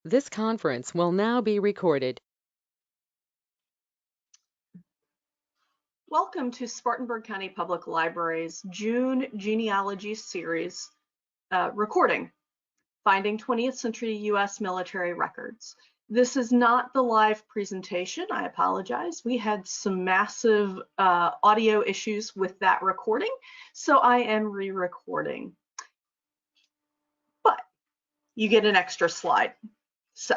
This conference will now be recorded. Welcome to Spartanburg County Public Library's June Genealogy Series recording, Finding 20th Century U.S. Military Records. This is not the live presentation. I apologize. We had some massive audio issues with that recording, so I am re-recording. But you get an extra slide. So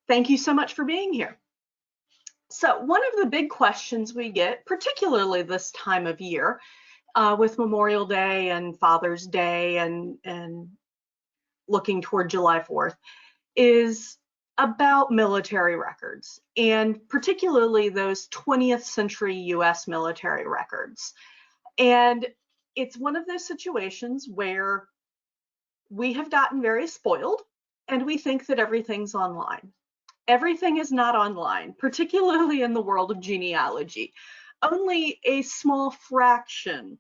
thank you so much for being here. So one of the big questions we get, particularly this time of year, with Memorial Day and Father's Day and looking toward July 4th, is about military records, and particularly those 20th century US military records. And it's one of those situations where we have gotten very spoiled and we think that everything's online. Everything is not online, particularly in the world of genealogy. Only a small fraction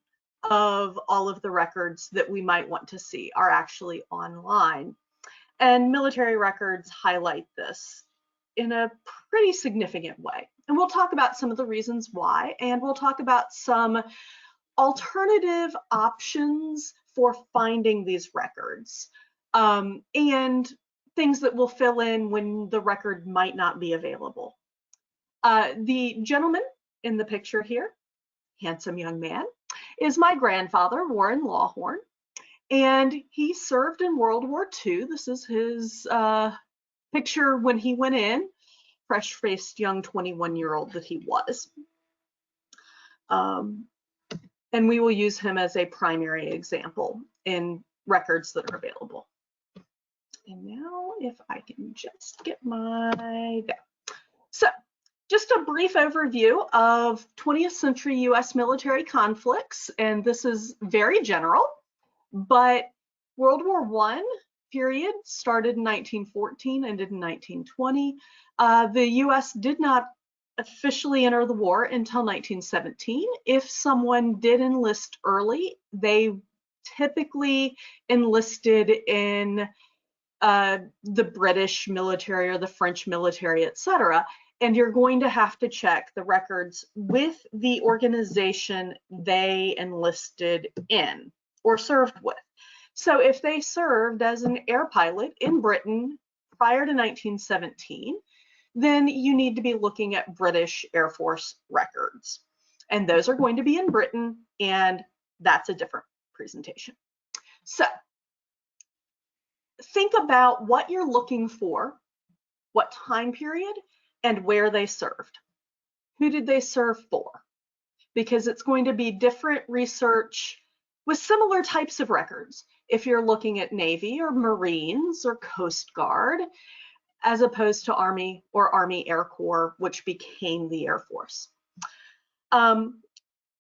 of all of the records that we might want to see are actually online. And military records highlight this in a pretty significant way. And we'll talk about some of the reasons why, and we'll talk about some alternative options for finding these records, and things that will fill in when the record might not be available. The gentleman in the picture here, handsome young man, is my grandfather, Warren Lawhorn, and he served in World War II. This is his picture when he went in, fresh-faced young 21-year-old that he was. And we will use him as a primary example in records that are available. And now if I can just get there. So just a brief overview of 20th century US military conflicts, and this is very general, but World War I period started in 1914, ended in 1920. The US did not officially enter the war until 1917. If someone did enlist early, they typically enlisted in the British military or the French military, etc. And you're going to have to check the records with the organization they enlisted in or served with. So if they served as an air pilot in Britain prior to 1917, then you need to be looking at British Air Force records. And those are going to be in Britain, and that's a different presentation. So think about what you're looking for, what time period, and where they served. Who did they serve for? Because it's going to be different research with similar types of records if you're looking at Navy or Marines or Coast Guard, as opposed to Army or Army Air Corps, which became the Air Force. World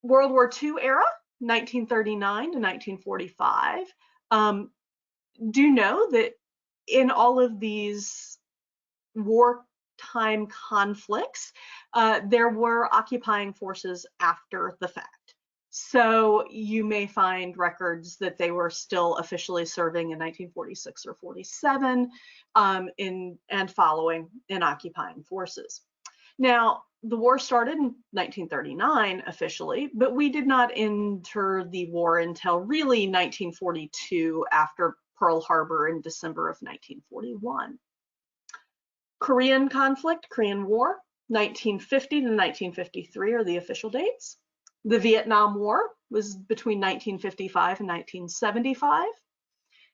War II era, 1939 to 1945. Do know that in all of these wartime conflicts, there were occupying forces after the fact. So you may find records that they were still officially serving in 1946 or 47 and following in occupying forces. Now, the war started in 1939 officially, but we did not enter the war until really 1942 after Pearl Harbor in December of 1941. Korean conflict, Korean War, 1950 to 1953 are the official dates. The Vietnam War was between 1955 and 1975.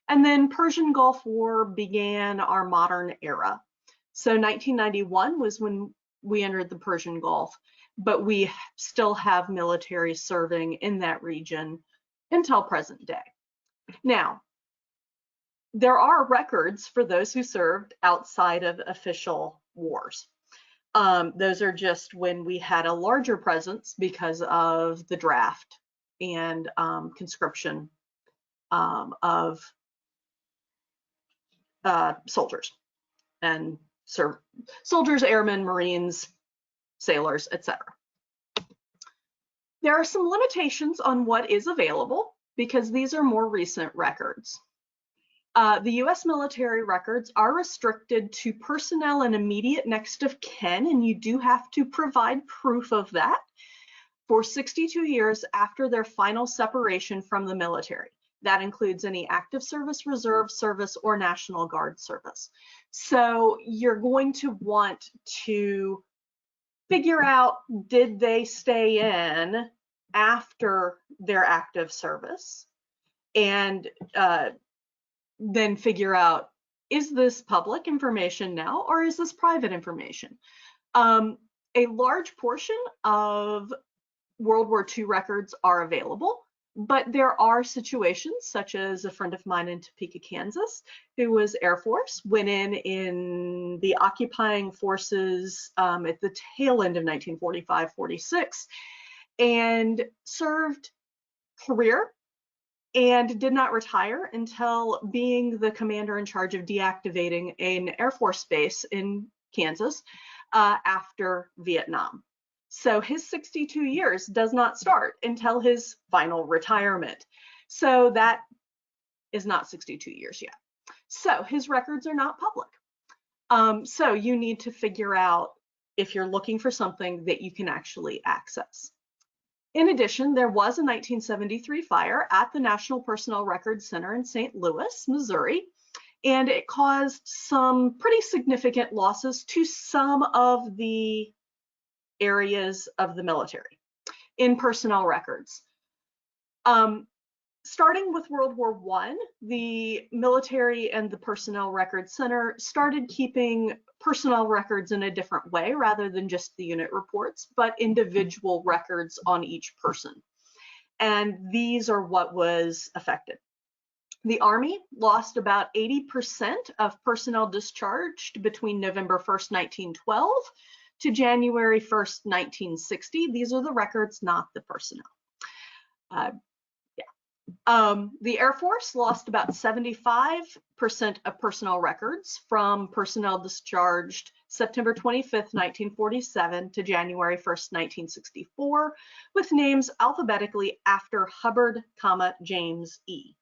And then Persian Gulf War began our modern era. So 1991 was when we entered the Persian Gulf, but we still have military serving in that region until present day. Now, there are records for those who served outside of official wars. Those are just when we had a larger presence because of the draft and conscription of soldiers and soldiers, airmen, Marines, sailors, etc. There are some limitations on what is available because these are more recent records. The U.S. military records are restricted to personnel and immediate next of kin, and you do have to provide proof of that for 62 years after their final separation from the military. That includes any active service, reserve service, or National Guard service. So you're going to want to figure out, did they stay in after their active service? And then figure out, is this public information now, or is this private information? A large portion of World War II records are available, but there are situations, such as a friend of mine in Topeka, Kansas, who was Air Force, went in the occupying forces at the tail end of 1945-46, and served career and did not retire until being the commander in charge of deactivating an Air Force base in Kansas after Vietnam. So his 62 years does not start until his final retirement. So that is not 62 years yet. So his records are not public. So you need to figure out if you're looking for something that you can actually access. In addition, there was a 1973 fire at the National Personnel Records Center in St. Louis, Missouri, and it caused some pretty significant losses to some of the areas of the military in personnel records. Starting with World War I, the military and the Personnel Records Center started keeping personnel records in a different way, rather than just the unit reports, but individual records on each person. And these are what was affected. The Army lost about 80% of personnel discharged between November 1st, 1912 to January 1st, 1960. These are the records, not the personnel. The Air Force lost about 75% of personnel records from personnel discharged September 25th, 1947 to January 1st, 1964, with names alphabetically after Hubbard, James E.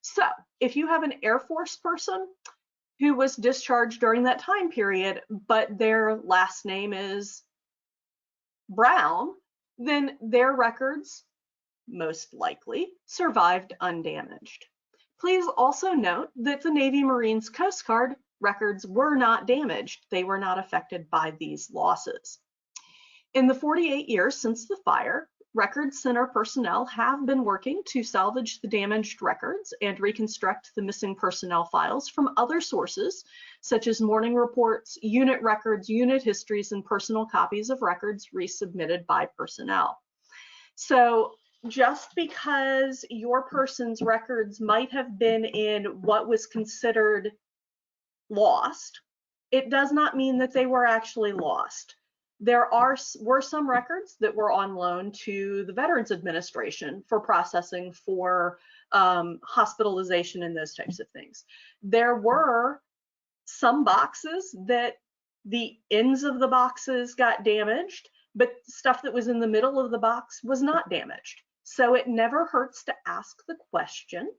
So if you have an Air Force person who was discharged during that time period, but their last name is Brown, then their records most likely survived undamaged. Please also note that the Navy, Marines, Coast Guard records were not damaged. They were not affected by these losses. In the 48 years since the fire, Records Center personnel have been working to salvage the damaged records and reconstruct the missing personnel files from other sources, such as morning reports, unit records, unit histories, and personal copies of records resubmitted by personnel. So just because your person's records might have been in what was considered lost, it does not mean that they were actually lost. There were some records that were on loan to the Veterans Administration for processing for hospitalization and those types of things. There were some boxes that the ends of the boxes got damaged, but stuff that was in the middle of the box was not damaged. So it never hurts to ask the question.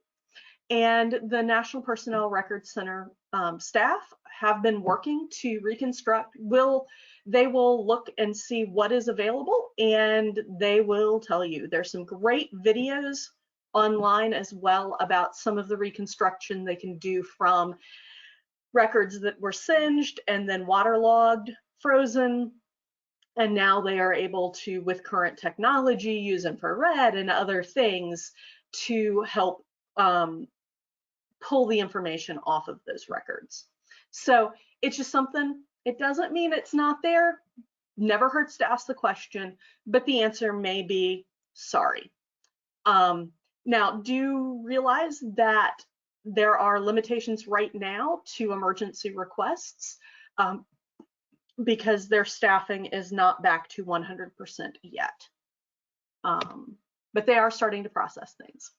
And the National Personnel Records Center staff have been working to reconstruct. They will look and see what is available, and they will tell you. There's some great videos online as well about some of the reconstruction they can do from records that were singed and then waterlogged, frozen, and now they are able to, with current technology, use infrared and other things to help pull the information off of those records. So it's just something, it doesn't mean it's not there. Never hurts to ask the question, but the answer may be sorry. Now, do realize that there are limitations right now to emergency requests because their staffing is not back to 100% yet. But they are starting to process things.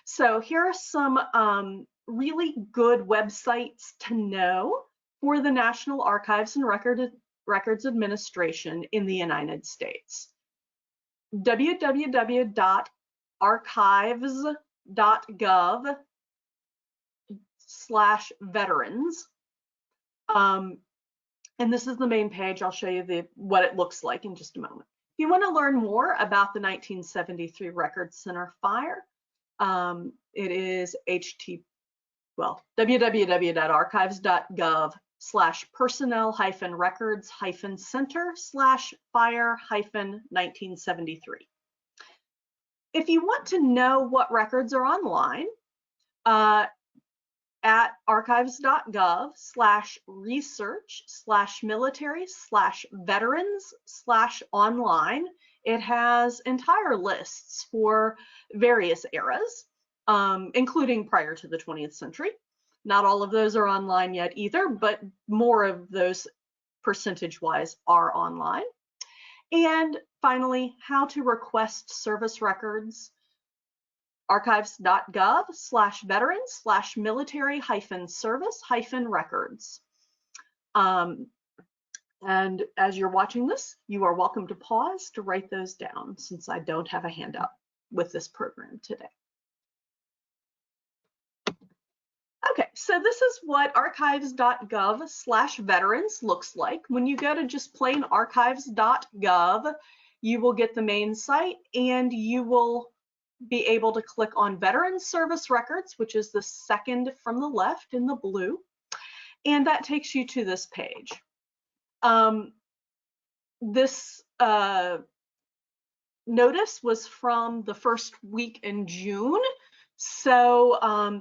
So here are some really good websites to know for the National Archives and Records Administration in the United States. www.archives.gov archives.gov/veterans. And this is the main page. I'll show you what it looks like in just a moment. If you want to learn more about the 1973 Record Center fire, it is www.archives.gov/personnel-records-center/fire-1973. If you want to know what records are online, at archives.gov/research/military/veterans/online, it has entire lists for various eras, including prior to the 20th century. Not all of those are online yet either, but more of those percentage-wise are online. And finally, how to request service records. Archives.gov/veterans/military-service-records. And as you're watching this, you are welcome to pause to write those down, since I don't have a handout with this program today. Okay, so this is what archives.gov/veterans looks like. When you go to just plain archives.gov, you will get the main site, and you will be able to click on Veteran Service Records, which is the second from the left in the blue, and that takes you to this page. This notice was from the first week in June, so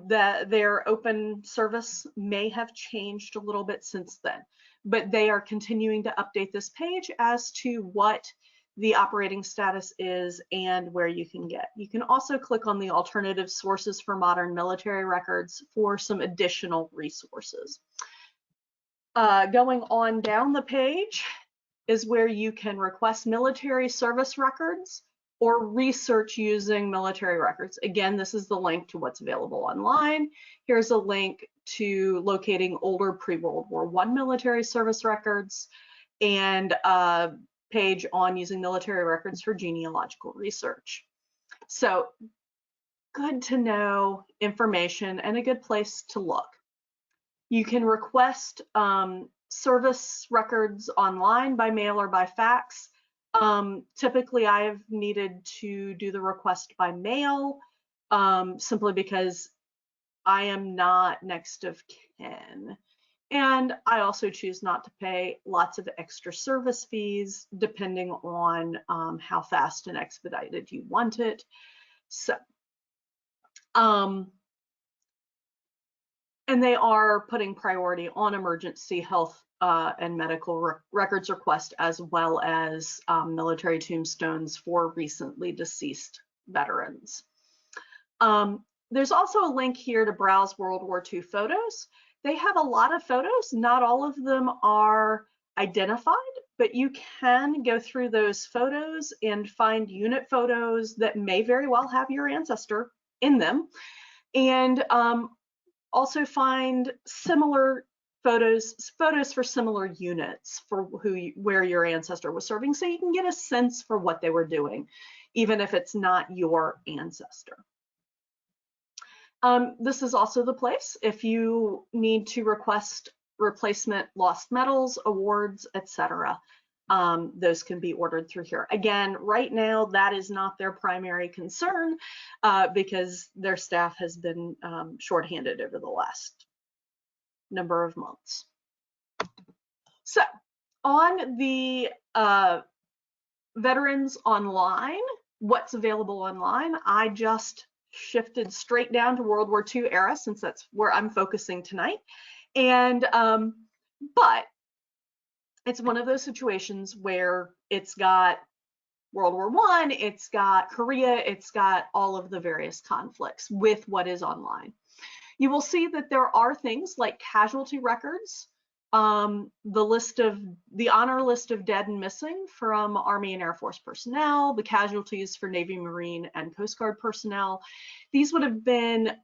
their open service may have changed a little bit since then, but they are continuing to update this page as to what the operating status is and where you can get. You can also click on the alternative sources for modern military records for some additional resources. Going on down the page is where you can request military service records or research using military records. Again, this is the link to what's available online. Here's a link to locating older pre-World War I military service records, and page on using military records for genealogical research. So good to know information and a good place to look. You can request service records online by mail or by fax. Typically, I've needed to do the request by mail simply because I am not next of kin. And I also choose not to pay lots of extra service fees depending on how fast and expedited you want it. So, and they are putting priority on emergency health and medical records request, as well as military tombstones for recently deceased veterans. There's also a link here to browse World War II photos. They have a lot of photos. Not all of them are identified, but you can go through those photos and find unit photos that may very well have your ancestor in them, and also find similar photos for similar units for where your ancestor was serving, so you can get a sense for what they were doing, even if it's not your ancestor. This is also the place if you need to request replacement lost medals, awards, etc. Those can be ordered through here. Again, right now, that is not their primary concern because their staff has been shorthanded over the last number of months. So on the Veterans Online, what's available online, I just shifted straight down to World War II era, since that's where I'm focusing tonight. And but it's one of those situations where it's got World War I, it's got Korea, it's got all of the various conflicts with what is online. You will see that there are things like casualty records, the honor list of dead and missing from Army and Air Force personnel, the casualties for Navy, Marine, and Coast Guard personnel. These would have been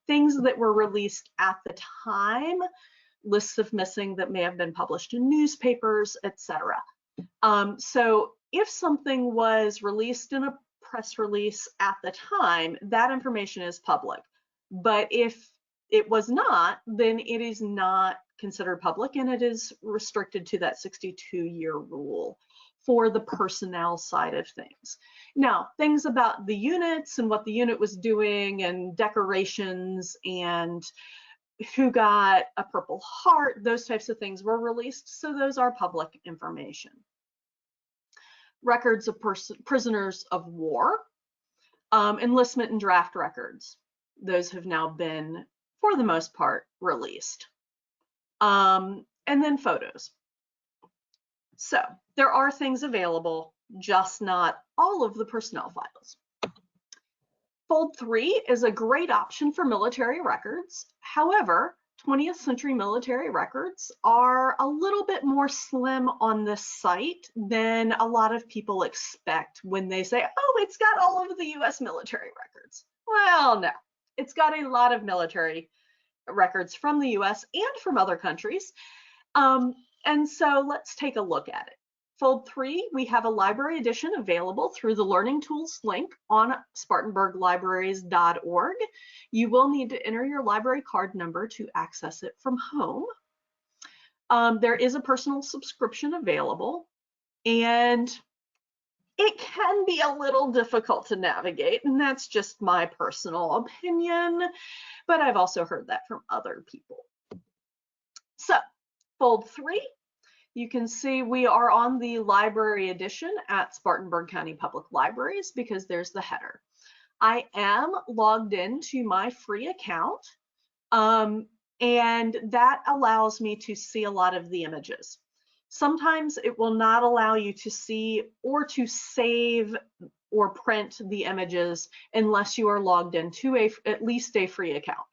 things that were released at the time, lists of missing that may have been published in newspapers, etc. So if something was released in a press release at the time, that information is public. But if it was not, then it is not considered public, and it is restricted to that 62-year rule for the personnel side of things. Now, things about the units and what the unit was doing and decorations and who got a Purple Heart, those types of things were released, so those are public information. Records of prisoners of war, enlistment and draft records. Those have now been, for the most part, released. And then photos. So there are things available, just not all of the personnel files. Fold 3 is a great option for military records. However, 20th century military records are a little bit more slim on this site than a lot of people expect when they say, oh, it's got all of the US military records. Well, no, it's got a lot of military records from the US and from other countries. And so let's take a look at it. Fold 3, we have a library edition available through the Learning Tools link on SpartanburgLibraries.org. You will need to enter your library card number to access it from home. There is a personal subscription available, and it can be a little difficult to navigate, and that's just my personal opinion, but I've also heard that from other people. So, Fold 3. You can see we are on the library edition at Spartanburg County Public Libraries because there's the header. I am logged into my free account, and that allows me to see a lot of the images. Sometimes it will not allow you to see or to save or print the images unless you are logged into at least a free account.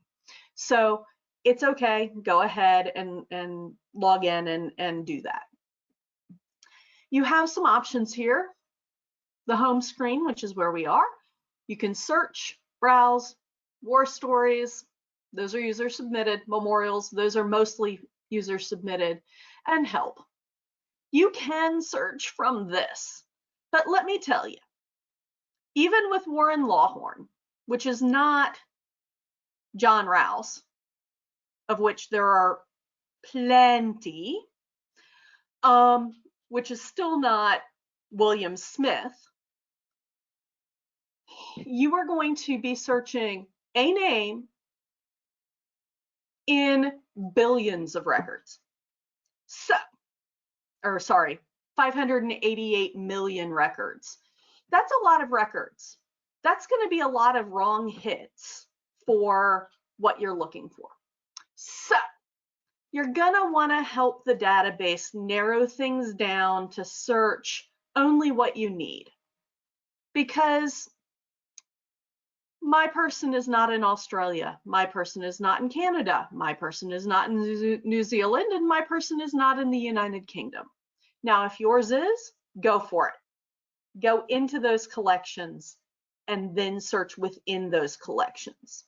So it's okay, go ahead and log in and do that. You have some options here. The home screen, which is where we are. You can search, browse, war stories, those are user submitted, memorials, those are mostly user submitted, and help. You can search from this, but let me tell you, even with Warren Lawhorn, which is not John Rouse, of which there are plenty, which is still not William Smith, you are going to be searching a name in billions of records. So, or sorry, 588 million records. That's a lot of records. That's going to be a lot of wrong hits for what you're looking for. So, you're going to want to help the database narrow things down to search only what you need. Because my person is not in Australia, my person is not in Canada, my person is not in New Zealand, and my person is not in the United Kingdom. Now, if yours is, go for it. Go into those collections and then search within those collections.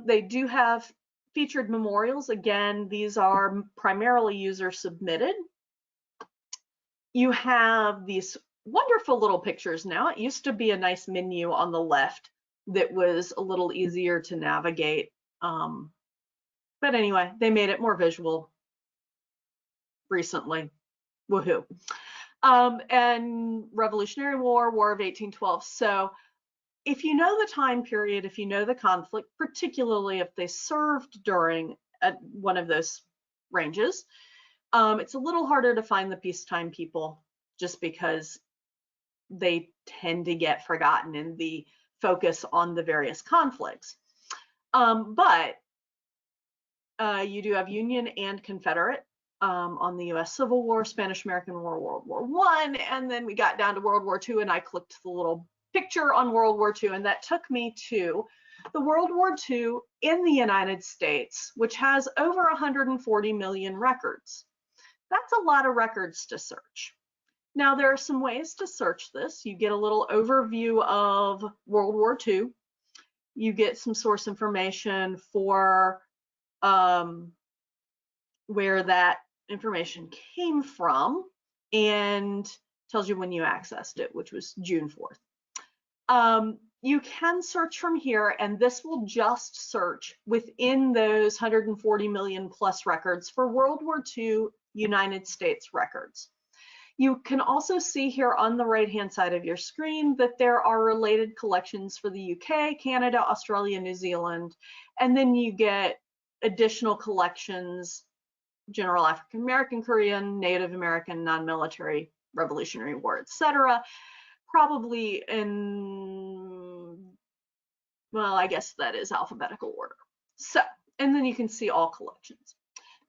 They do have featured memorials. Again, these are primarily user submitted. You have these wonderful little pictures now. It used to be a nice menu on the left that was a little easier to navigate. But anyway, they made it more visual recently. Woohoo. And Revolutionary War, War of 1812. So if you know the time period, if you know the conflict, particularly if they served during one of those ranges, it's a little harder to find the peacetime people just because they tend to get forgotten in the focus on the various conflicts. But you do have Union and Confederate on the US Civil War, Spanish-American War, World War I, and then we got down to World War II, and I clicked the little picture on World War II, and that took me to the World War II in the United States, which has over 140 million records. That's a lot of records to search. Now, there are some ways to search this. You get a little overview of World War II. You get some source information for where that information came from and tells you when you accessed it, which was June 4th. you can search from here, and this will just search within those 140 million plus records for World War II United States records. You can also see here on the right-hand side of your screen that there are related collections for the UK, Canada, Australia, New Zealand, and then you get additional collections, General African American, Korean, Native American, non-military, Revolutionary War, etc. Probably in, well, I guess that is alphabetical order. So, and then you can see all collections.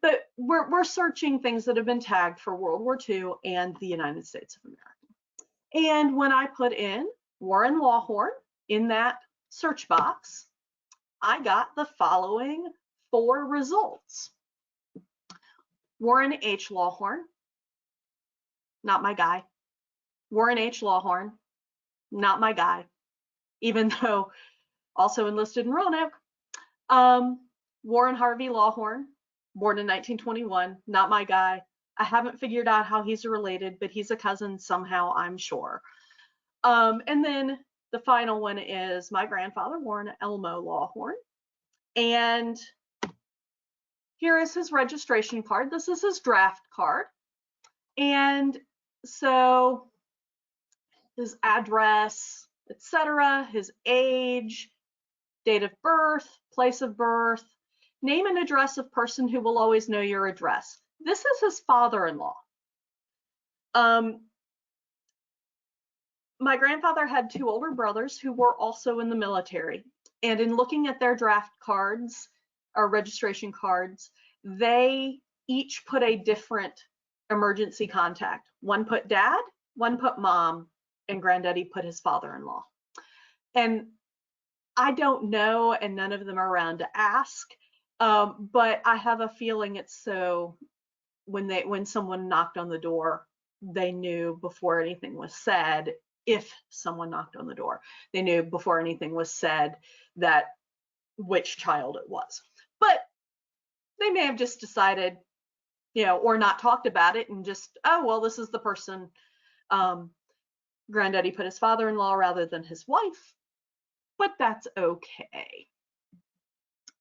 But we're searching things that have been tagged for World War II and the United States of America. And when I put in Warren Lawhorn in that search box, I got the following 4 results. Warren H. Lawhorn, not my guy. Warren H. Lawhorn, not my guy, even though also enlisted in Roanoke. Warren Harvey Lawhorn, born in 1921, not my guy. I haven't figured out how he's related, but he's a cousin somehow, I'm sure. And then the final one is my grandfather, Warren Elmo Lawhorn. And here is his registration card. This is his draft card. And so his address, etc., his age, date of birth, place of birth, name and address of person who will always know your address. This is his father-in-law. My grandfather had 2 older brothers who were also in the military. And in looking at their draft cards or registration cards, they each put a different emergency contact. One put dad, one put mom, and granddaddy put his father-in-law. And I don't know, and none of them are around to ask, but I have a feeling it's so when someone knocked on the door, they knew before anything was said. If someone knocked on the door, they knew before anything was said that which child it was. But they may have just decided, you know, or not talked about it and just, oh, well, this is the person. Granddaddy put his father-in-law rather than his wife, but that's okay.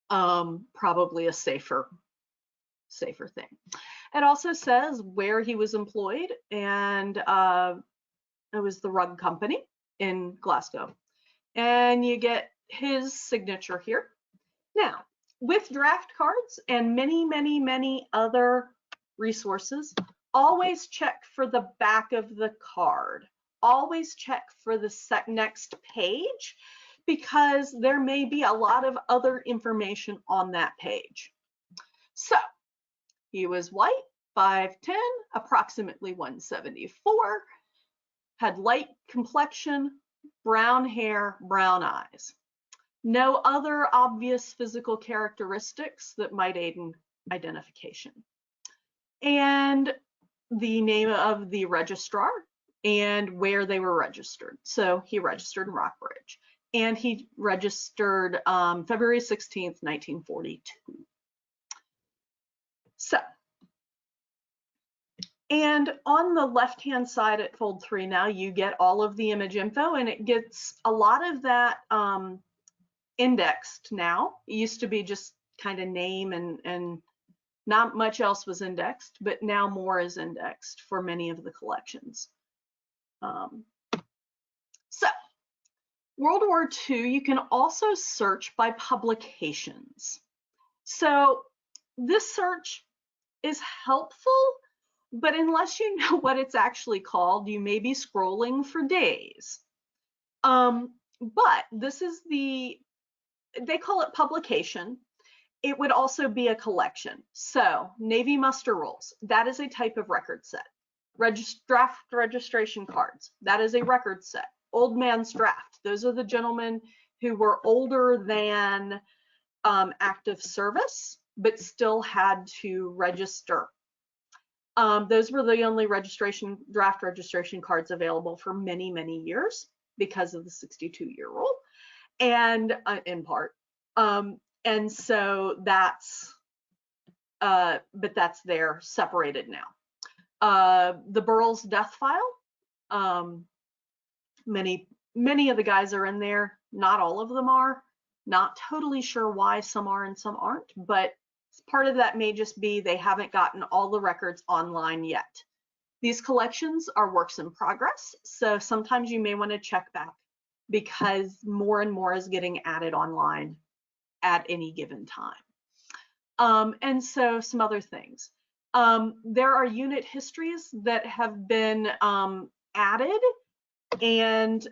Probably a safer thing. It also says where he was employed, and it was the Rug Company in Glasgow. And you get his signature here. Now, with draft cards and many, many, many other resources, always check for the back of the card. Always check for the next page, because there may be a lot of other information on that page. So, he was white, 5'10", approximately 174, had light complexion, brown hair, brown eyes. No other obvious physical characteristics that might aid in identification. And the name of the registrar and where they were registered. So he registered in Rockbridge, and he registered February 16th, 1942. So, and on the left-hand side at fold 3 now, you get all of the image info, and it gets a lot of that indexed now. It used to be just kind of name and not much else was indexed, but now more is indexed for many of the collections. So, World War II, you can also search by publications. So this search is helpful, but unless you know what it's actually called, you may be scrolling for days. But this is they call it publication. It would also be a collection. So Navy muster rolls, that is a type of record set. Draft registration cards, that is a record set. Old man's draft, those are the gentlemen who were older than active service, but still had to register. Those were the only draft registration cards available for many, many years because of the 62-year rule, and in part. And so that's, but that's there separated now. The Burrell's death file, many of the guys are in there. Not all of them are. Not totally sure why some are and some aren't, but part of that may just be they haven't gotten all the records online yet. These collections are works in progress, so sometimes you may want to check back because more and more is getting added online at any given time. And so some other things. There are unit histories that have been added, and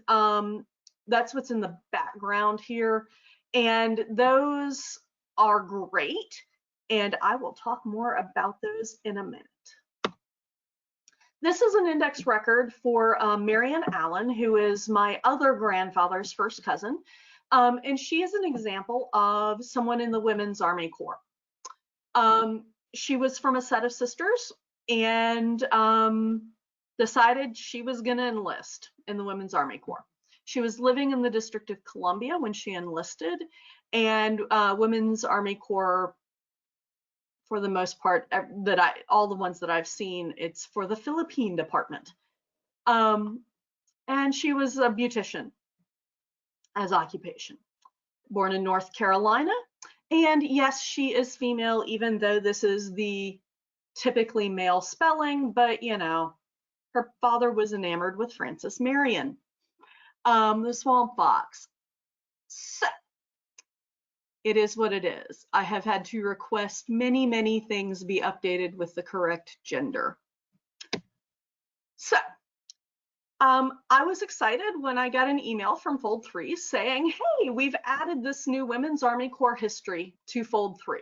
that's what's in the background here. And those are great, and I will talk more about those in a minute. This is an index record for Marion Allen, who is my other grandfather's first cousin. And she is an example of someone in the Women's Army Corps. She was from a set of sisters and decided she was going to enlist in the Women's Army Corps. She was living in the District of Columbia when she enlisted, and Women's Army Corps, for the most part, all the ones that I've seen, it's for the Philippine Department. And she was a beautician as occupation. Born in North Carolina, and yes, she is female, even though this is the typically male spelling, but you know, her father was enamored with Frances Marion, the Swamp Fox. So it is what it is. I have had to request many things be updated with the correct gender. So I was excited when I got an email from Fold 3 saying, hey, we've added this new Women's Army Corps history to Fold 3.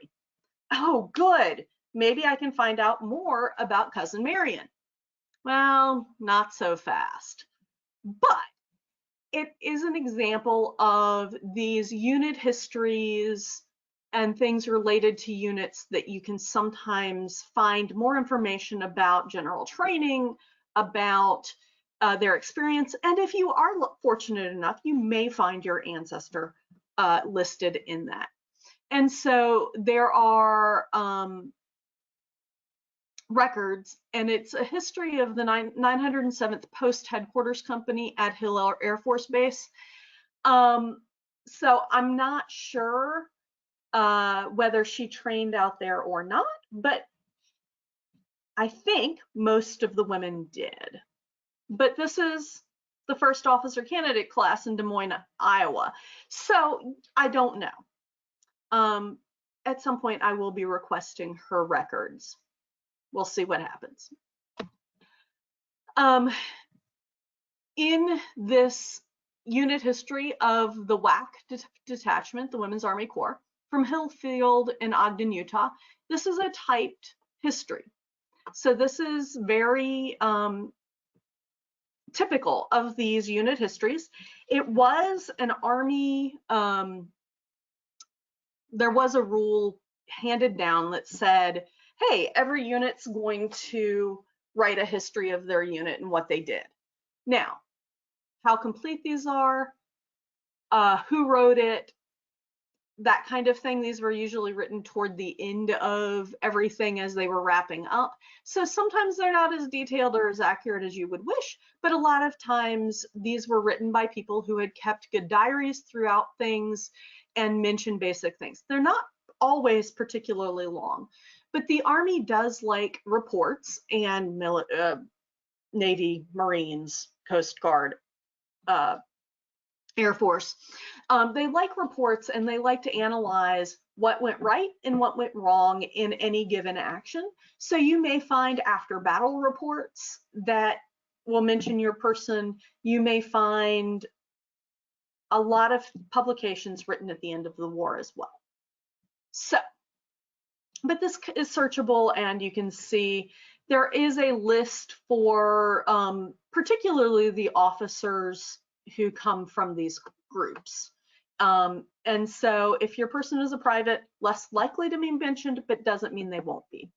Oh, good. Maybe I can find out more about Cousin Marion. Well, not so fast. But it is an example of these unit histories and things related to units that you can sometimes find more information about general training, about their experience, and if you are fortunate enough, you may find your ancestor listed in that. And so there are records, and it's a history of the 907th Post Headquarters Company at Hill Air Force Base. So I'm not sure whether she trained out there or not, but I think most of the women did. But this is the first officer candidate class in Des Moines, Iowa. So I don't know. At some point I will be requesting her records. We'll see what happens. In this unit history of the WAC detachment, the Women's Army Corps, from Hillfield in Ogden, Utah, this is a typed history. So this is very typical of these unit histories. It was an Army, there was a rule handed down that said, hey, every unit's going to write a history of their unit and what they did. Now, how complete these are, who wrote it, that kind of thing. These were usually written toward the end of everything as they were wrapping up. So sometimes they're not as detailed or as accurate as you would wish, but a lot of times these were written by people who had kept good diaries throughout things and mentioned basic things. They're not always particularly long, but the Army does like reports, and Navy, Marines, Coast Guard, Air Force. They like reports, and they like to analyze what went right and what went wrong in any given action. So you may find after battle reports that will mention your person. You may find a lot of publications written at the end of the war as well. So, but this is searchable, and you can see there is a list for particularly the officers who come from these groups. And so if your person is a private, less likely to be mentioned, but doesn't mean they won't be.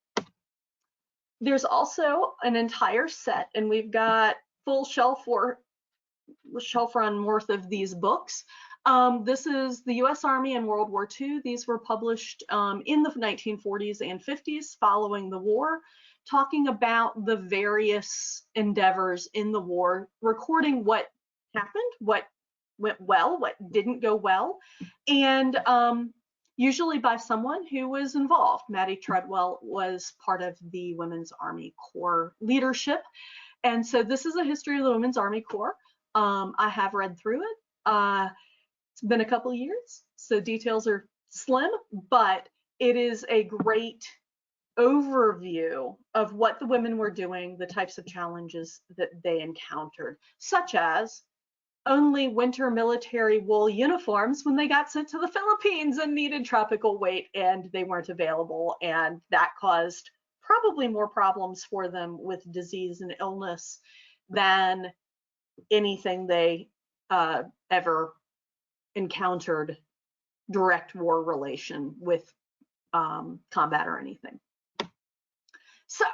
There's also an entire set, and we've got full shelf run worth of these books. This is the US Army in World War II. These were published in the 1940s and 50s following the war, talking about the various endeavors in the war, recording what happened, what went well, what didn't go well, and usually by someone who was involved. Maddie Treadwell was part of the Women's Army Corps leadership. And so this is a history of the Women's Army Corps. I have read through it. It's been a couple of years, so details are slim, but it is a great overview of what the women were doing, the types of challenges that they encountered, such as only winter military wool uniforms when they got sent to the Philippines and needed tropical weight and they weren't available. And that caused probably more problems for them with disease and illness than anything they ever encountered direct war relation with combat or anything. So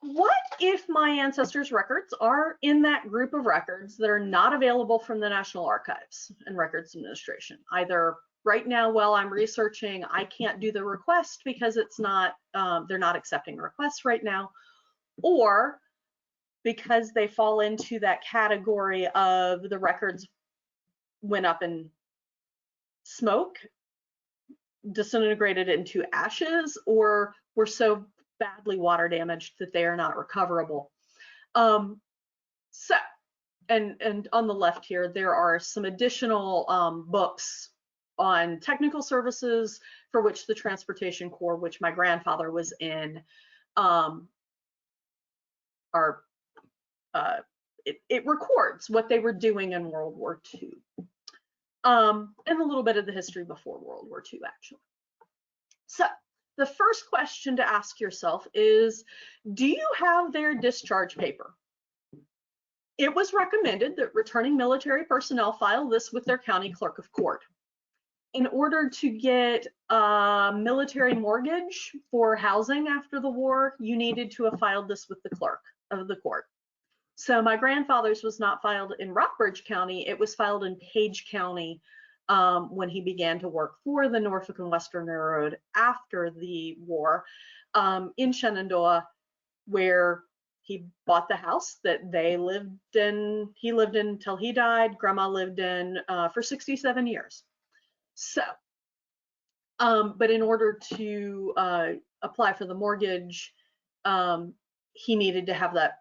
what if my ancestors' records are in that group of records that are not available from the National Archives and Records Administration? Either right now, while I'm researching, I can't do the request because it's not, they're not accepting requests right now, or because they fall into that category of the records went up in smoke, disintegrated into ashes, or were so badly water damaged that they are not recoverable. So, and on the left here, there are some additional books on technical services for which the Transportation Corps, which my grandfather was in, it records what they were doing in World War II. And a little bit of the history before World War II, actually. So the first question to ask yourself is, do you have their discharge paper? It was recommended that returning military personnel file this with their county clerk of court. In order to get a military mortgage for housing after the war, you needed to have filed this with the clerk of the court. So my grandfather's was not filed in Rockbridge County, it was filed in Page County when he began to work for the Norfolk and Western Railroad after the war in Shenandoah, where he bought the house that they lived in. He lived in until he died. Grandma lived in for 67 years. So, but in order to apply for the mortgage, he needed to have that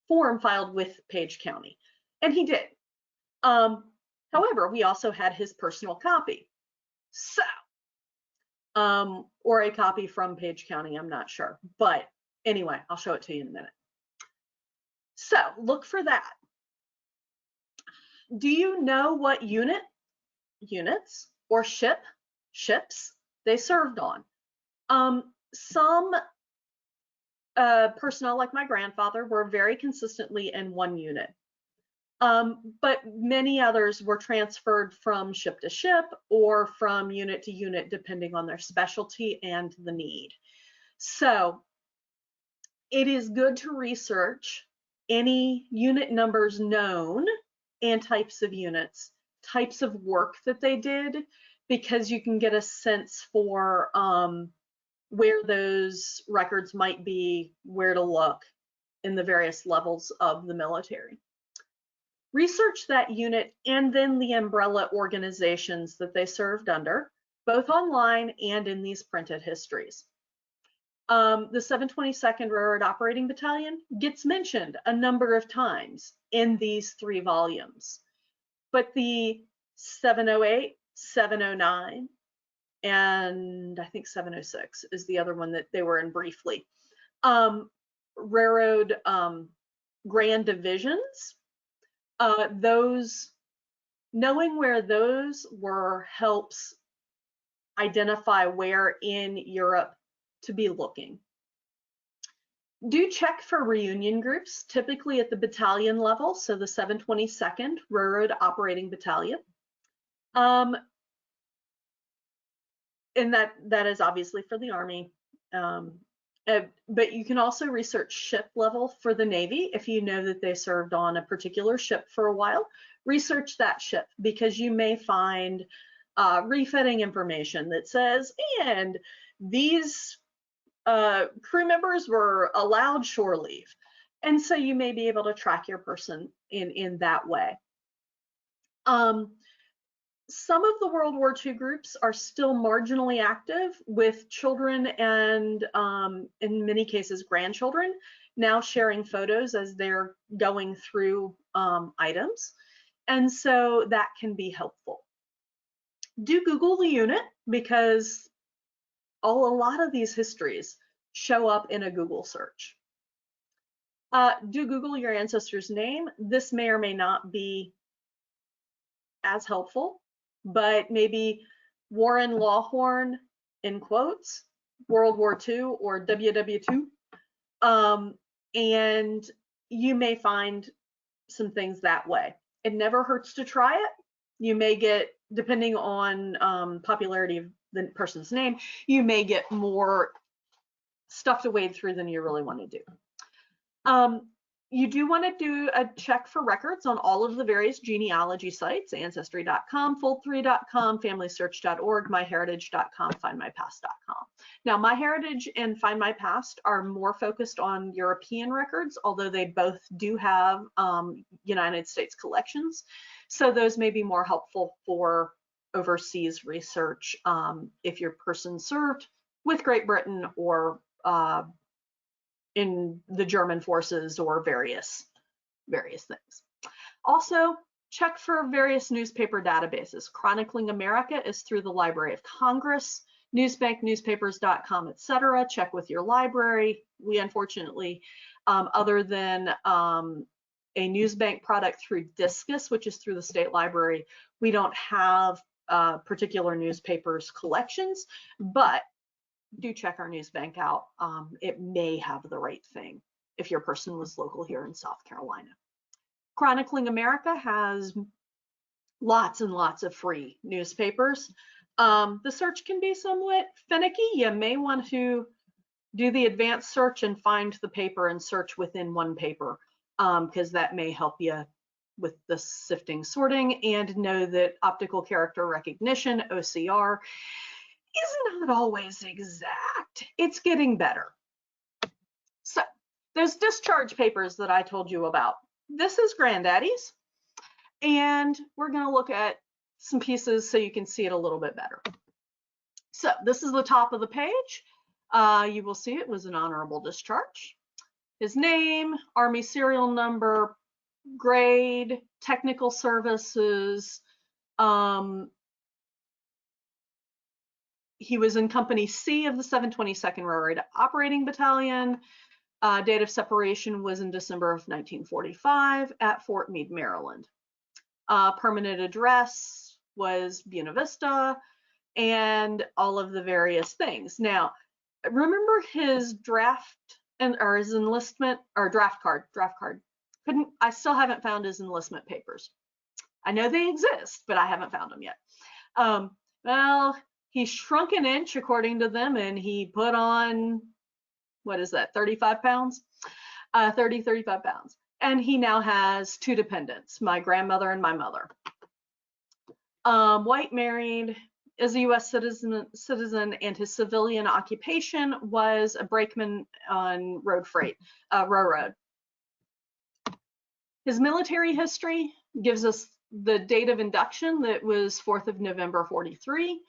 form filed with Page County, and he did. However, we also had his personal copy. So, or a copy from Page County, I'm not sure. But anyway, I'll show it to you in a minute. So look for that. Do you know what units, or ships they served on? Some personnel, like my grandfather, were very consistently in one unit. But many others were transferred from ship to ship or from unit to unit, depending on their specialty and the need. So it is good to research any unit numbers known and types of units, types of work that they did, because you can get a sense for where those records might be, where to look in the various levels of the military. Research that unit and then the umbrella organizations that they served under, both online and in these printed histories. The 722nd Railroad Operating Battalion gets mentioned a number of times in these 3 volumes, but the 708, 709, and I think 706 is the other one that they were in briefly. Railroad Grand Divisions, those, knowing where those were helps identify where in Europe to be looking. Do check for reunion groups, typically at the battalion level, so the 722nd Railroad Operating Battalion. And that is obviously for the Army. But you can also research ship level for the Navy. If you know that they served on a particular ship for a while, research that ship, because you may find refitting information that says, and these crew members were allowed shore leave. And so you may be able to track your person in that way. Some of the World War II groups are still marginally active, with children and in many cases grandchildren now sharing photos as they're going through items. And so that can be helpful. Do Google the unit, because a lot of these histories show up in a Google search. Do Google your ancestor's name. This may or may not be as helpful, but maybe Warren Lawhorn, in quotes, World War II or WW2. And you may find some things that way. It never hurts to try it. You may get, depending on popularity of the person's name, you may get more stuff to wade through than you really want to do. You do want to do a check for records on all of the various genealogy sites: Ancestry.com, Fold3.com, FamilySearch.org, MyHeritage.com, FindMyPast.com. Now, MyHeritage and FindMyPast are more focused on European records, although they both do have United States collections. So those may be more helpful for overseas research if your person served with Great Britain or in the German forces or various things. Also, check for various newspaper databases. Chronicling America is through the Library of Congress, Newsbank, newspapers.com, etc. Check with your library. We unfortunately, other than a Newsbank product through Discus, which is through the state library, we don't have particular newspapers collections, but do check our Newsbank out. It may have the right thing if your person was local here in South Carolina. Chronicling America has lots and lots of free newspapers. The search can be somewhat finicky. You may want to do the advanced search and find the paper and search within one paper, because that may help you with the sifting sorting. And know that optical character recognition, OCR, is not always exact. It's getting better. So those discharge papers that I told you about, this is Granddaddy's, and we're going to look at some pieces so you can see it a little bit better. So this is the top of the page. You will see it was an honorable discharge. His name, Army serial number, grade, technical services. He was in Company C of the 722nd Railroad Operating Battalion. Date of separation was in December of 1945 at Fort Meade, Maryland. Permanent address was Buena Vista, and all of the various things. Now, remember his draft or his enlistment or draft card. I still haven't found his enlistment papers. I know they exist, but I haven't found them yet. Well, he shrunk an inch according to them, and he put on, what is that, 35 pounds? 35 pounds. And he now has two dependents, my grandmother and my mother. White, married, is a U.S. citizen, and his civilian occupation was a brakeman on road freight, railroad. His military history gives us the date of induction. That was 4th of November 43.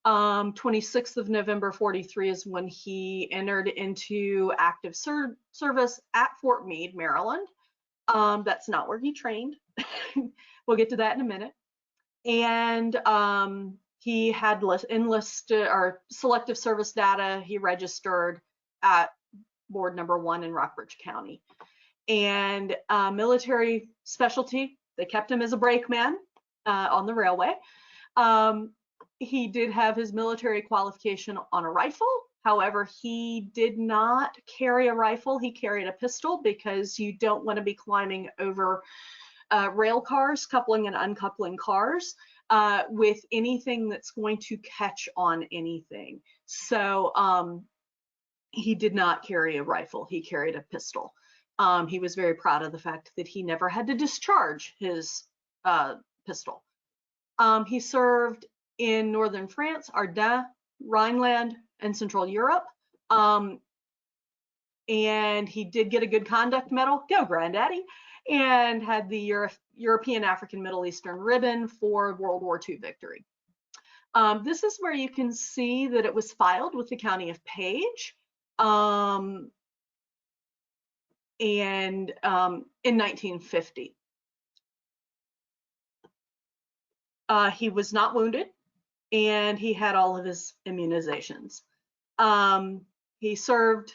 26th of November 43 is when he entered into active service at Fort Meade, Maryland. That's not where he trained. We'll get to that in a minute. And he had enlisted or selective service data. He registered at Board Number 1 in Rockbridge County. And military specialty, they kept him as a brakeman on the railway. He did have his military qualification on a rifle. However, he did not carry a rifle. He carried a pistol, because you don't want to be climbing over rail cars, coupling and uncoupling cars with anything that's going to catch on anything. So he did not carry a rifle. He carried a pistol. He was very proud of the fact that he never had to discharge his pistol. He served in northern France, Ardennes, Rhineland, and Central Europe. And he did get a Good Conduct Medal. Go, Granddaddy. and had the European, African, Middle Eastern ribbon for World War II victory. This is where you can see that it was filed with the County of Page in 1950. He was not wounded, and he had all of his immunizations. He served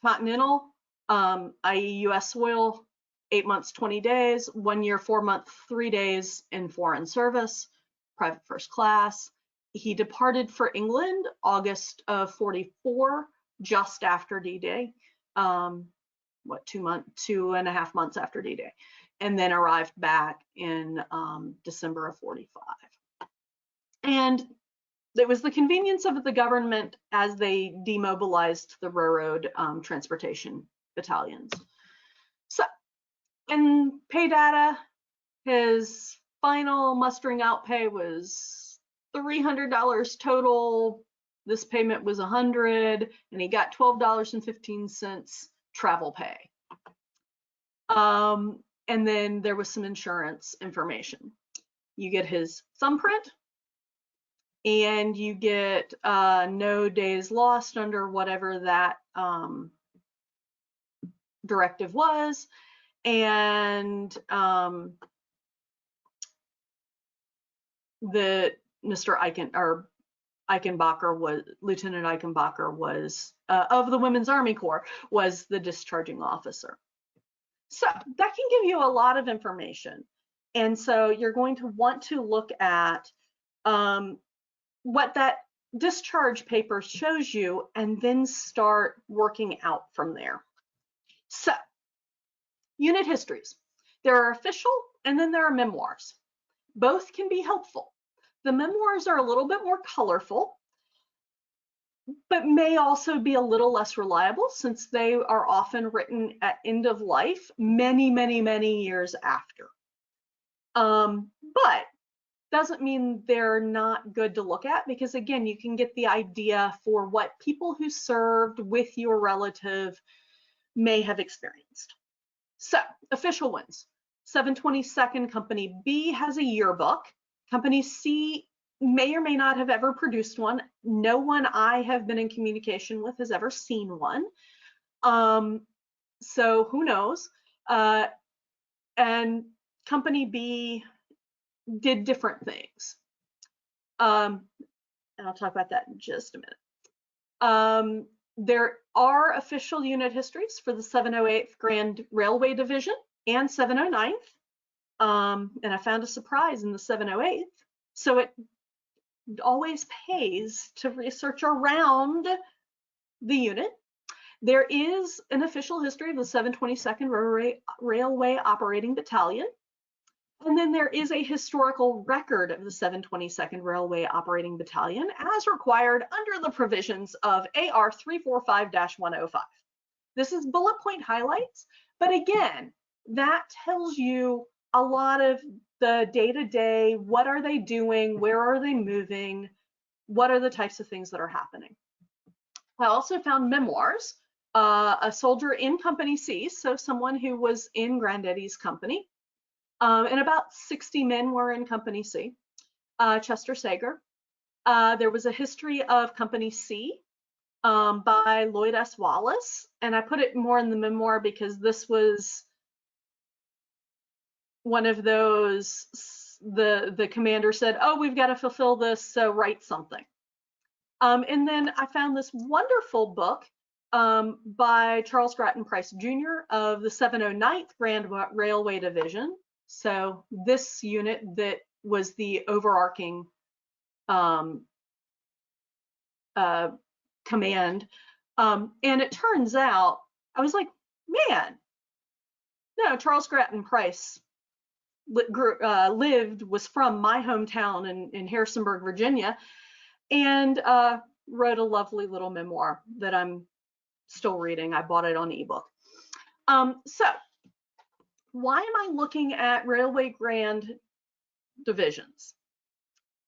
Continental, i.e. U.S. soil, 8 months, 20 days, 1 year, 4 months, 3 days in foreign service, private first class. He departed for England August of 44, just after D-Day. 2.5 months after D-Day, and then arrived back in December of 45. And it was the convenience of the government as they demobilized the railroad transportation battalions. So, in pay data, his final mustering out pay was $300 total. This payment was $100, and he got $12.15 travel pay. And then there was some insurance information. You get his thumbprint, and you get no days lost under whatever that directive was, and the Mr. Eichenbacher was, Lieutenant Eichenbacher was, of the Women's Army Corps, was the discharging officer. So that can give you a lot of information. And so you're going to want to look at what that discharge paper shows you, and then start working out from there. So, unit histories. There are official, and then there are memoirs. Both can be helpful. The memoirs are a little bit more colorful, but may also be a little less reliable, since they are often written at end of life, many, many, many years after. But doesn't mean they're not good to look at, because again, you can get the idea for what people who served with your relative may have experienced. So, official ones. 722nd Company B has a yearbook. Company C may or may not have ever produced one. No one I have been in communication with has ever seen one. So who knows? And Company B did different things. And I'll talk about that in just a minute. There are official unit histories for the 708th Grand Railway Division and 709th. And I found a surprise in the 708th. So it always pays to research around the unit. There is an official history of the 722nd Railway Operating Battalion. And then there is a historical record of the 722nd Railway Operating Battalion as required under the provisions of AR 345-105. This is bullet point highlights, but again, that tells you a lot of the day-to-day, what are they doing, where are they moving, what are the types of things that are happening. I also found memoirs, a soldier in Company C, so someone who was in Grandaddy's company, and about 60 men were in Company C. Chester Sager. There was a history of Company C by Lloyd S. Wallace, and I put it more in the memoir because this was one of those, the commander said, oh, we've got to fulfill this, so write something. And then I found this wonderful book by Charles Grattan Price Jr. of the 709th Grand Railway Division. So this unit that was the overarching command. And it turns out, I was like, man, no, Charles Grattan Price was from my hometown in Harrisonburg, Virginia, and wrote a lovely little memoir that I'm still reading. I bought it on ebook. So why am I looking at Railway Grand Divisions?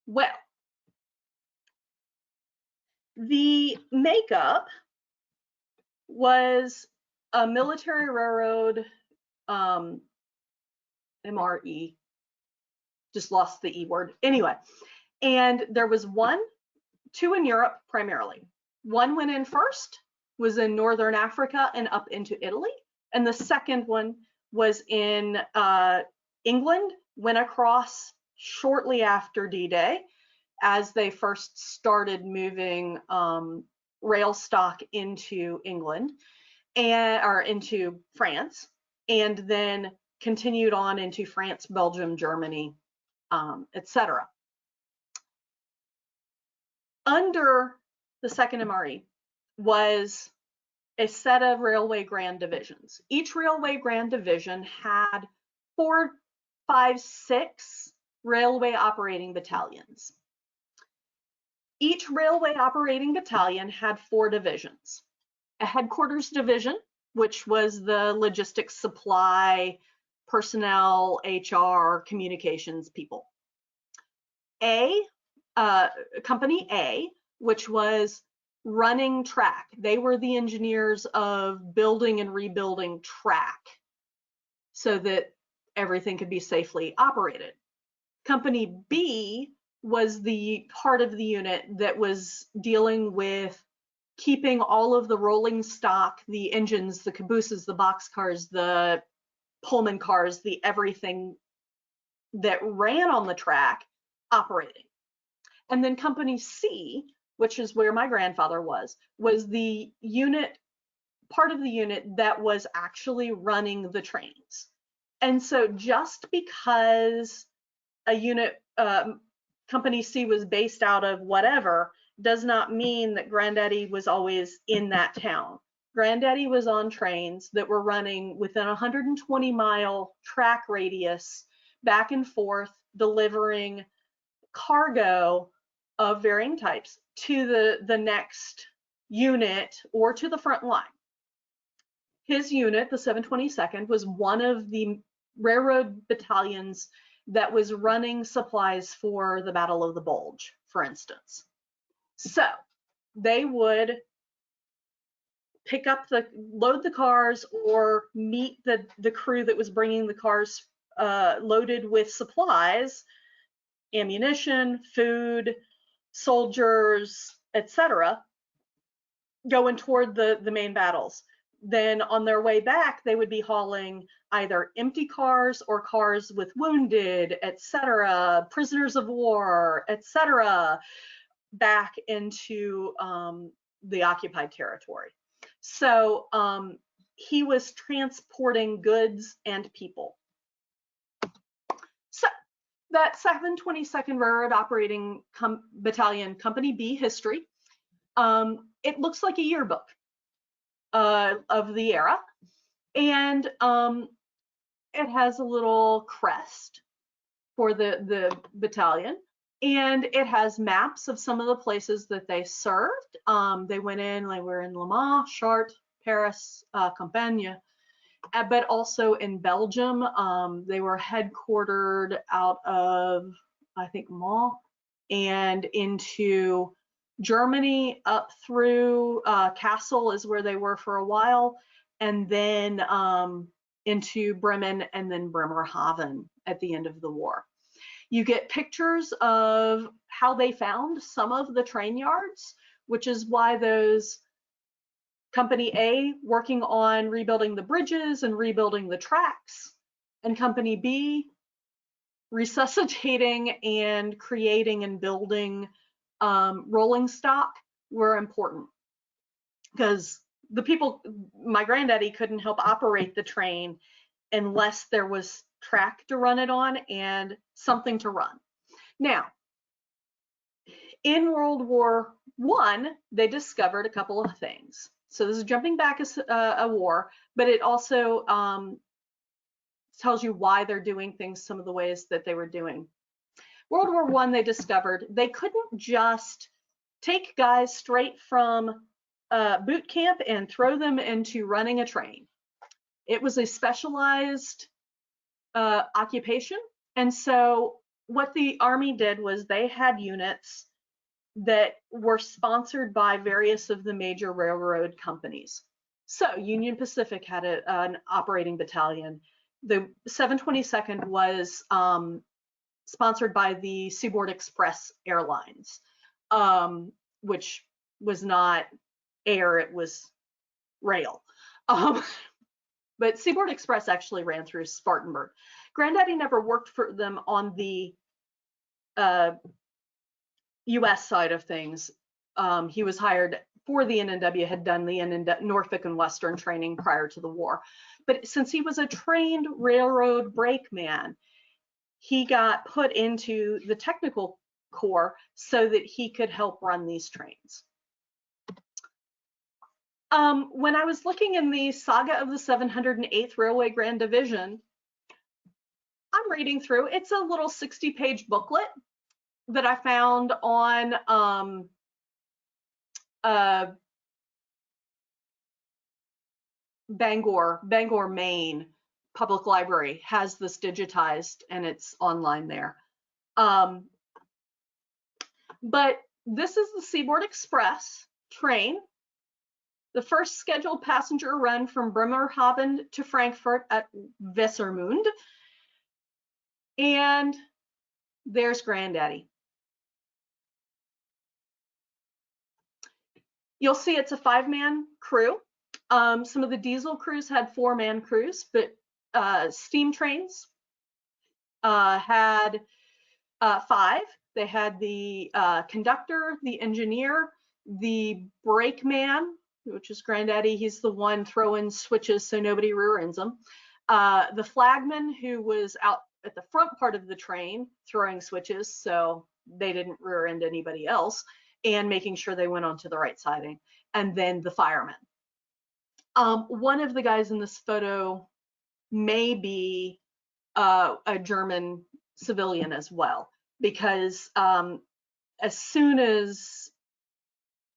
Well, the makeup was a military railroad MRE, just lost the E word. Anyway, and there was two in Europe primarily. One went in first, was in Northern Africa and up into Italy. And the second one was in England, went across shortly after D-Day as they first started moving rail stock into England or into France, and then continued on into France, Belgium, Germany, etc. Under the second MRE was a set of railway grand divisions. Each railway grand division had 4, 5, 6 railway operating battalions. Each railway operating battalion had 4 divisions. A headquarters division, which was the logistics, supply, personnel, HR, communications people. Company A, which was running track. They were the engineers of building and rebuilding track so that everything could be safely operated. Company B was the part of the unit that was dealing with keeping all of the rolling stock, the engines, the cabooses, the boxcars, the Pullman cars, the everything that ran on the track operating. And then Company C, which is where my grandfather was the unit, part of the unit that was actually running the trains. And so just because a unit, Company C was based out of whatever, does not mean that Granddaddy was always in that town. Granddaddy was on trains that were running within a 120-mile track radius back and forth, delivering cargo of varying types to the next unit or to the front line. His unit, the 722nd, was one of the railroad battalions that was running supplies for the Battle of the Bulge, for instance. So they would load the cars or meet the crew that was bringing the cars loaded with supplies, ammunition, food, soldiers, etc., going toward the main battles. Then on their way back, they would be hauling either empty cars or cars with wounded, etc., prisoners of war, etc., back into the occupied territory. So he was transporting goods and people. So that 722nd Railroad Operating Battalion, Company B history, it looks like a yearbook of the era, and it has a little crest for the battalion, and it has maps of some of the places that they served. They went in, they were in Le Mans, Chartres, Paris, Compiègne, but also in Belgium. They were headquartered out of, I think, Mans, and into Germany up through Kassel is where they were for a while, and then into Bremen and then Bremerhaven at the end of the war. You get pictures of how they found some of the train yards, which is why those Company A working on rebuilding the bridges and rebuilding the tracks, and Company B resuscitating and creating and building rolling stock were important, because the people, my granddaddy couldn't help operate the train unless there was track to run it on and something to run. Now, in World War I, they discovered a couple of things. So this is jumping back a war, but it also tells you why they're doing things some of the ways that they were doing. World War I, they discovered they couldn't just take guys straight from boot camp and throw them into running a train. It was a specialized occupation. And so what the Army did was they had units that were sponsored by various of the major railroad companies. So Union Pacific had an operating battalion. The 722nd was sponsored by the Seaboard Express Airlines, which was not air, it was rail. But Seaboard Express actually ran through Spartanburg. Granddaddy never worked for them on the US side of things. He was hired for the NNW, had done the Norfolk and Western training prior to the war. But since he was a trained railroad brakeman, he got put into the technical corps so that he could help run these trains. When I was looking in the Saga of the 708th Railway Grand Division, I'm reading through, it's a little 60-page booklet that I found on Bangor, Maine Public Library has this digitized and it's online there. But this is the Seaboard Express train. The first scheduled passenger run from Bremerhaven to Frankfurt at Wesermünde. And there's Granddaddy. You'll see it's a 5-man crew. Some of the diesel crews had 4-man crews, but steam trains had 5. They had the conductor, the engineer, the brakeman, which is Granddaddy. He's the one throwing switches so nobody rear ends them. The flagman, who was out at the front part of the train throwing switches so they didn't rear end anybody else and making sure they went onto the right siding. And then the fireman. One of the guys in this photo may be a German civilian as well, because as soon as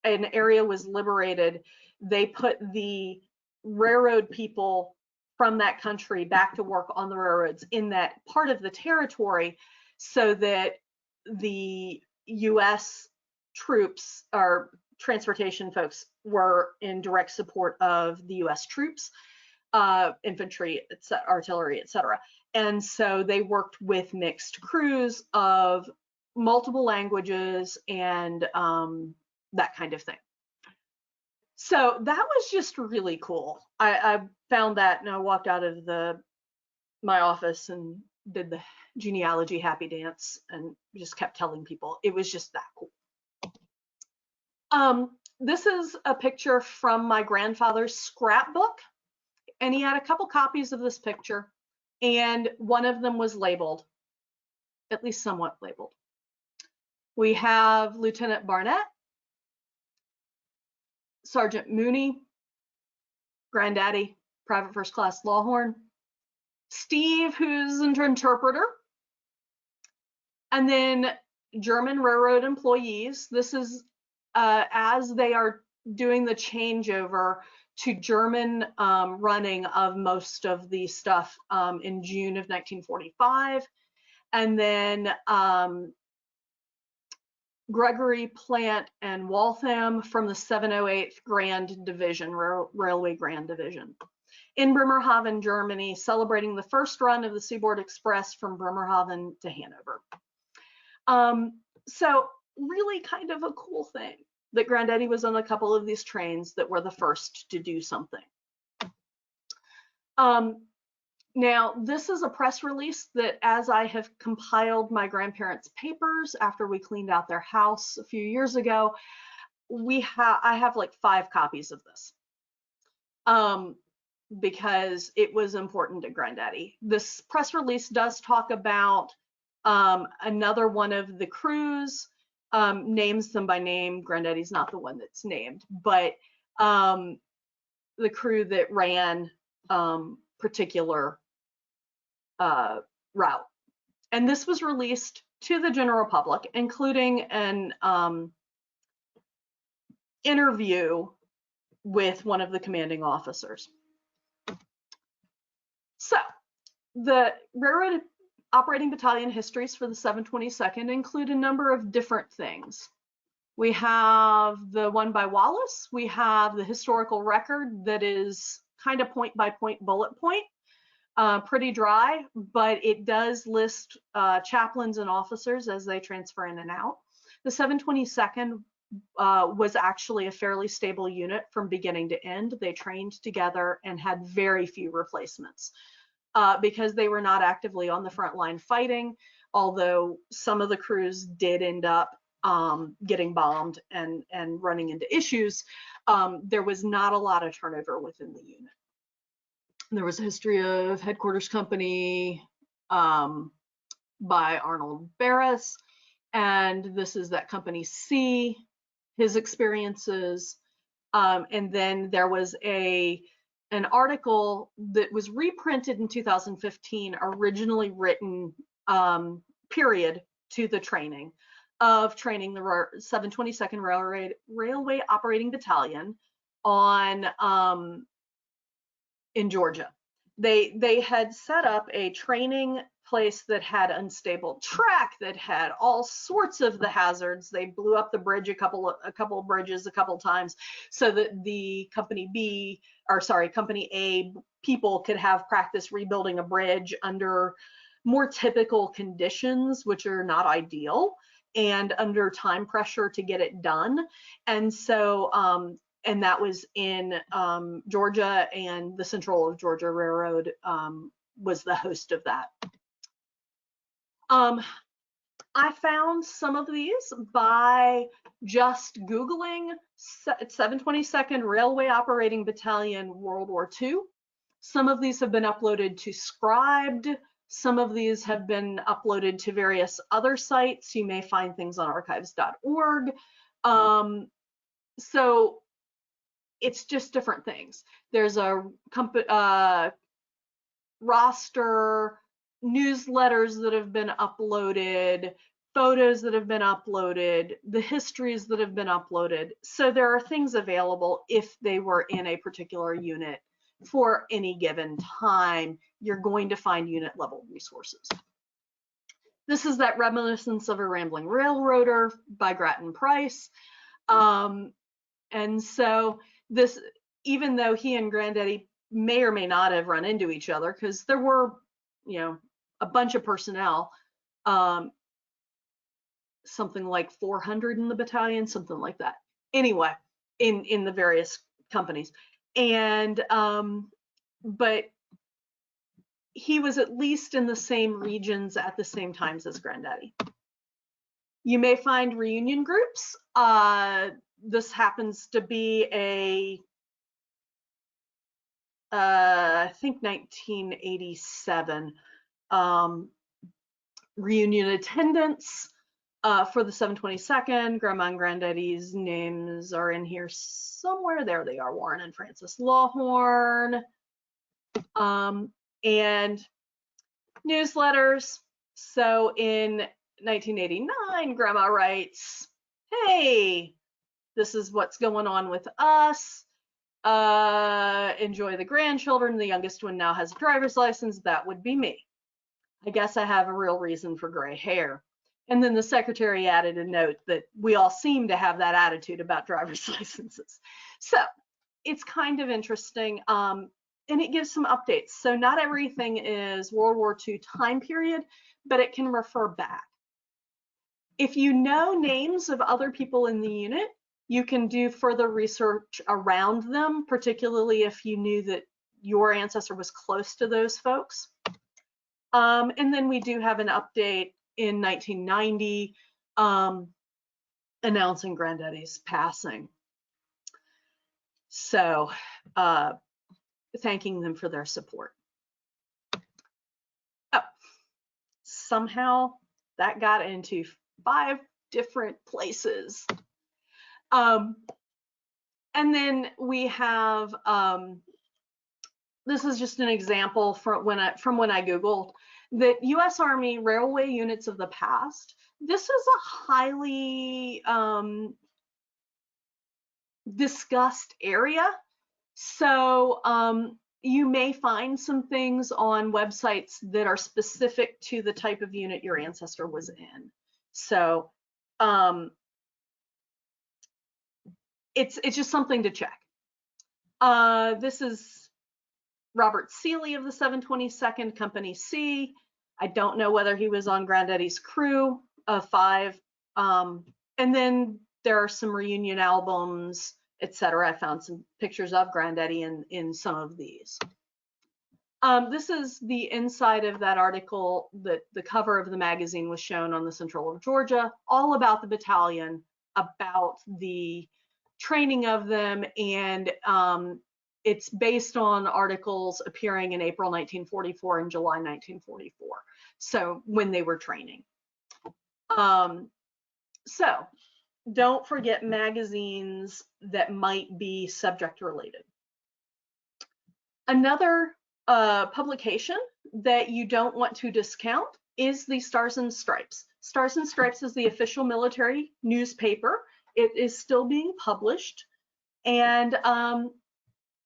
an area was liberated, they put the railroad people from that country back to work on the railroads in that part of the territory so that the US troops or transportation folks were in direct support of the US troops, infantry, artillery, etc. And so they worked with mixed crews of multiple languages and that kind of thing. So that was just really cool. I found that and I walked out of my office and did the genealogy happy dance and just kept telling people it was just that cool. This is a picture from my grandfather's scrapbook, and he had a couple copies of this picture, and one of them was labeled, at least somewhat labeled. We have Lieutenant Barnett, Sergeant Mooney, Granddaddy, Private First Class Lawhorn, Steve, who's an interpreter, and then German railroad employees. This is as they are doing the changeover to German running of most of the stuff in June of 1945. And then Gregory, Plant, and Waltham from the 708th Grand Division, Railway Grand Division, in Bremerhaven, Germany, celebrating the first run of the Seaboard Express from Bremerhaven to Hanover. So really kind of a cool thing that Granddaddy was on a couple of these trains that were the first to do something. Now, this is a press release that, as I have compiled my grandparents' papers after we cleaned out their house a few years ago, I have like 5 copies of this because it was important to Granddaddy. This press release does talk about another one of the crews, names them by name. Granddaddy's not the one that's named, but the crew that ran particular route. And this was released to the general public, including an interview with one of the commanding officers. So the railroad operating battalion histories for the 722nd include a number of different things. We have the one by Wallace. We have the historical record that is kind of point by point, bullet point. pretty dry, but it does list chaplains and officers as they transfer in and out. The 722nd was actually a fairly stable unit from beginning to end. They trained together and had very few replacements because they were not actively on the front line fighting, although some of the crews did end up getting bombed and running into issues. There was not a lot of turnover within the unit. There was a history of Headquarters Company by Arnold Barras, and this is that Company C, his experiences. And then there was an article that was reprinted in 2015, originally written period to the training the 722nd Railway Operating Battalion on in Georgia. They had set up a training place that had unstable track, that had all sorts of the hazards. They blew up the bridge a couple of bridges a couple times so that the Company A people could have practice rebuilding a bridge under more typical conditions, which are not ideal, and under time pressure to get it done. And so and that was in Georgia, and the Central of Georgia Railroad was the host of that. I found some of these by just Googling 722nd Railway Operating Battalion World War II. Some of these have been uploaded to Scribed. Some of these have been uploaded to various other sites. You may find things on archives.org. So it's just different things. There's a roster, newsletters that have been uploaded, photos that have been uploaded, the histories that have been uploaded. So there are things available if they were in a particular unit for any given time. You're going to find unit level resources. This is that Reminiscence of a Rambling Railroader by Grattan Price. And so this, even though he and Granddaddy may or may not have run into each other, because there were, you know, a bunch of personnel, something like 400 in the battalion, something like that. Anyway, in the various companies. And but he was at least in the same regions at the same times as Granddaddy. You may find reunion groups. This happens to be I think 1987 reunion attendance for the 722nd. Grandma and Granddaddy's names are in here somewhere. There they are, Warren and Francis Lawhorn. And newsletters. So in 1989, Grandma writes, "Hey, this is what's going on with us. Enjoy the grandchildren. The youngest one now has a driver's license. That would be me. I guess I have a real reason for gray hair." And then the secretary added a note that we all seem to have that attitude about driver's licenses. So it's kind of interesting. And it gives some updates. So not everything is World War II time period, but it can refer back. If you know names of other people in the unit, you can do further research around them, particularly if you knew that your ancestor was close to those folks. And then we do have an update in 1990 announcing Granddaddy's passing. So thanking them for their support. Oh, somehow that got into 5 different places. And then we have, this is just an example from when I Googled that U.S. Army railway units of the past. This is a highly discussed area. So you may find some things on websites that are specific to the type of unit your ancestor was in. So it's just something to check. This is Robert Seeley of the 722nd Company C. I don't know whether he was on Granddaddy's crew of 5. And then there are some reunion albums, etc. I found some pictures of Granddaddy in some of these. This is the inside of that article. The cover of the magazine was shown on the Central of Georgia, all about the battalion, about the training of them, and it's based on articles appearing in April 1944 and July 1944, so when they were training. So don't forget magazines that might be subject related. Another publication that you don't want to discount is the Stars and Stripes. Stars and Stripes is the official military newspaper. It is still being published, and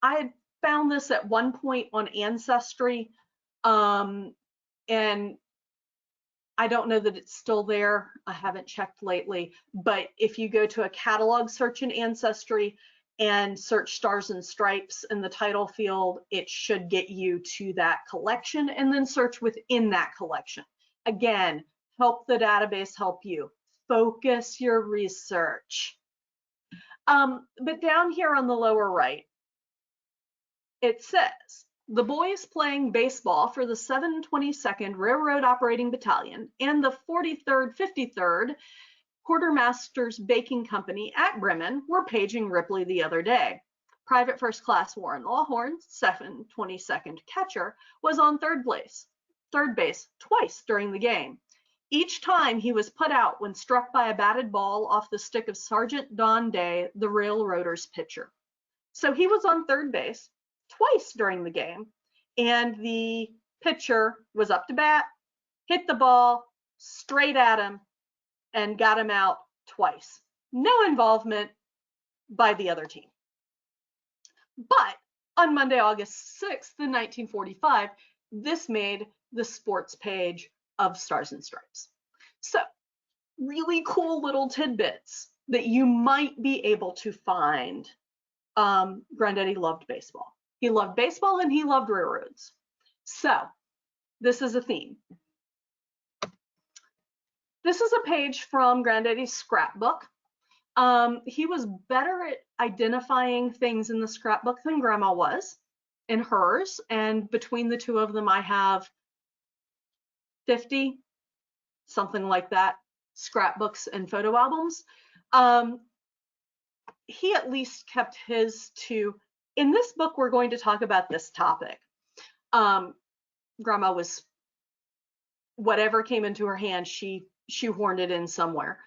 I had found this at one point on Ancestry, and I don't know that it's still there. I haven't checked lately, but if you go to a catalog search in Ancestry and search Stars and Stripes in the title field, it should get you to that collection, and then search within that collection. Again, help the database help you. Focus your research. But down here on the lower right, it says, the boys playing baseball for the 722nd Railroad Operating Battalion and the 43rd 53rd Quartermaster's Baking Company at Bremen were paging Ripley the other day. Private First Class Warren Lawhorn, 722nd catcher, was on third base twice during the game. Each time he was put out when struck by a batted ball off the stick of Sergeant Don Day, the Railroaders pitcher. So he was on third base twice during the game, and the pitcher was up to bat, hit the ball straight at him, and got him out twice. No involvement by the other team. But on Monday, August 6th, 1945, this made the sports page of Stars and Stripes. So really cool little tidbits that you might be able to find. Granddaddy loved baseball. He loved baseball and he loved railroads. So this is a theme. This is a page from Granddaddy's scrapbook. He was better at identifying things in the scrapbook than Grandma was in hers, and between the two of them I have 50, something like that, scrapbooks and photo albums. He at least kept his to, in this book we're going to talk about this topic. Grandma was, whatever came into her hand, she shoehorned it in somewhere,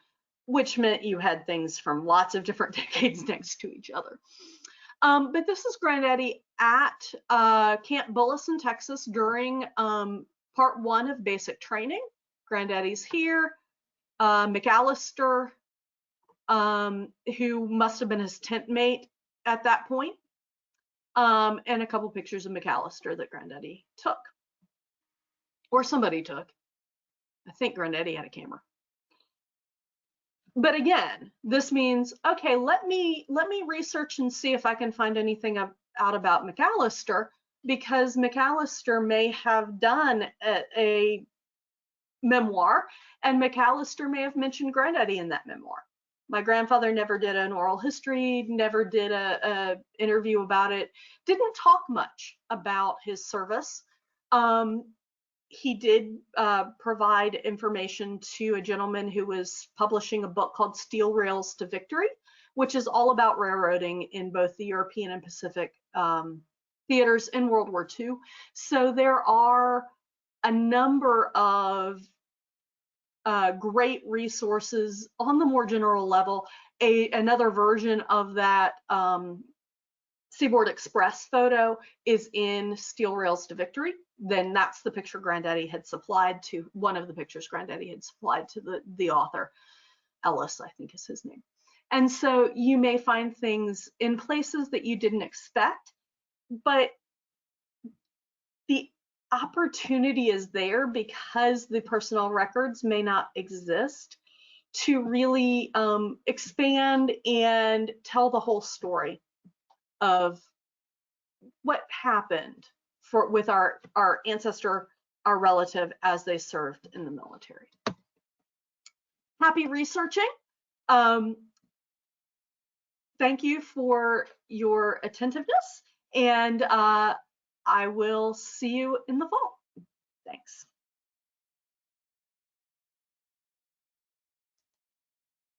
which meant you had things from lots of different decades next to each other. But this is Granddaddy at Camp Bullis in Texas during part 1 of basic training. Granddaddy's here. McAllister, who must have been his tent mate at that point, and a couple pictures of McAllister that Granddaddy took, or somebody took. I think Granddaddy had a camera. But again, this means, okay, let me research and see if I can find anything out about McAllister, because McAllister may have done a memoir, and McAllister may have mentioned Granddaddy in that memoir. My grandfather never did an oral history, never did a interview about it, didn't talk much about his service. He did provide information to a gentleman who was publishing a book called Steel Rails to Victory, which is all about railroading in both the European and Pacific theaters in World War II. So there are a number of great resources on the more general level. Another version of that Seaboard Express photo is in Steel Rails to Victory. Then that's the picture Granddaddy had supplied to, one of the pictures Granddaddy had supplied to the author. Ellis, I think is his name. And so you may find things in places that you didn't expect, but the opportunity is there because the personnel records may not exist to really expand and tell the whole story of what happened with our ancestor, our relative, as they served in the military. Happy researching. Thank you for your attentiveness, and I will see you in the fall. Thanks.